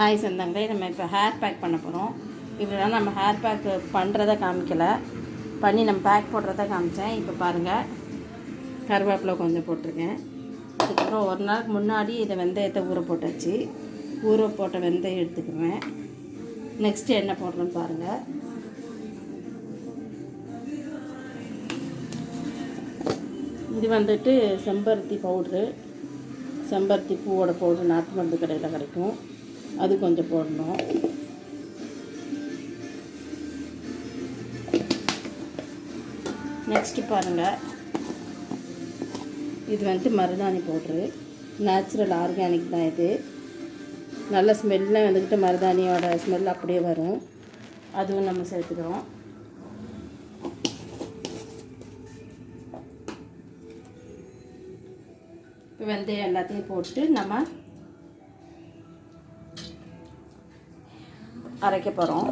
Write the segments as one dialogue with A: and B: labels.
A: Hi சொந்தங்களே, நம்ம இப்போ ஹேர் பேக் பண்ண போகிறோம். இவ்வளோ நம்ம ஹேர் பேக் பண்ணுறதை காமிக்கலை, பண்ணி நம்ம பேக் போடுறத காமிச்சேன். இப்போ பாருங்கள், கருவேப்பிலை கொஞ்சம் போட்டிருக்கேன். அதுக்கப்புறம் ஒரு நாளுக்கு முன்னாடி இதை வெந்தயத்தை ஊற போட்டாச்சு. ஊற போட்ட வெந்தயம் எடுத்துக்குவேன். நெக்ஸ்ட்டு என்ன போடுறோன்னு பாருங்கள். இது வந்துட்டு செம்பருத்தி பவுட்ரு, செம்பருத்தி பூவோட பவுட்ரு நாட்டு மருந்து கடையில் கிடைக்கும். அது கொஞ்சம் போடணும். நெக்ஸ்ட்டு பாருங்கள், இது வந்துட்டு மருதாணி பவுட்ரு, நேச்சுரல் ஆர்கானிக் தான். இது நல்ல ஸ்மெல்லாம் வந்துக்கிட்டு மருதாணியோட ஸ்மெல் அப்படியே வரும். அதுவும் நம்ம சேர்த்துக்கிறோம். இப்போ வெந்தயம் எல்லாத்தையும் போட்டு நம்ம அரைக்க போகிறோம்.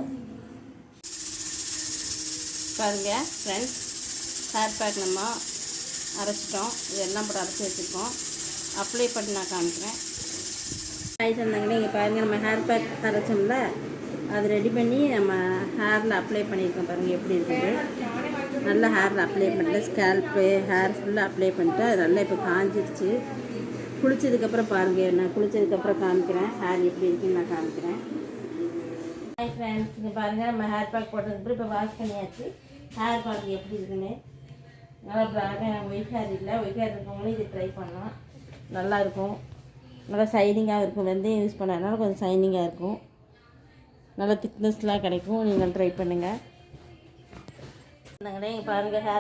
A: பாருங்கள் ஃப்ரெண்ட்ஸ், ஹேர் பேக் நம்ம அரைச்சிட்டோம். இதெல்லாம் போட்டு அரைச்சி வச்சுருக்கோம். அப்ளை பண்ணி நான் காமிக்கிறேன். ஹாய் சொன்னாங்களே, இங்கே பாருங்கள், நம்ம ஹேர் பேக் அரைச்சோம்ல, அது ரெடி பண்ணி நம்ம ஹேரில் அப்ளை பண்ணியிருக்கோம். பாருங்கள் எப்படி இருக்குது. நல்லா ஹேரில் அப்ளை பண்ணிட்டு ஸ்கேல்ப்பு ஹேர் ஃபுல்லாக அப்ளை பண்ணிட்டு அது நல்லா இப்போ காஞ்சிடுச்சு. குளித்ததுக்கப்புறம் பாருங்கள், நான் குளித்ததுக்கப்புறம் காமிக்கிறேன் ஹேர் எப்படி இருக்குன்னு நான் காமிக்கிறேன். ஹாய் ஃப்ரெண்ட்ஸ், இங்கே பாருங்கள், நம்ம ஹேர் பேக் போட்டதுக்கு இப்போ வாஷ் பண்ணியாச்சு. ஹேர் பாருங்கள் எப்படி இருக்குன்னு. நல்லா பிளாக்காக ஒயிட் ஹேர் இல்லை, ஒயிட் ஹேர் இருக்கவங்களும் இது ட்ரை பண்ணலாம். நல்லாயிருக்கும், நல்லா ஷைனிங்காக இருக்கும். வெந்தயம் யூஸ் பண்ணதுனால கொஞ்சம் ஷைனிங்காக இருக்கும். நல்லா திக்னஸ்லாம் கிடைக்கும். நீங்கள் ட்ரை பண்ணுங்கள். இங்கே பாருங்கள், ஹேர்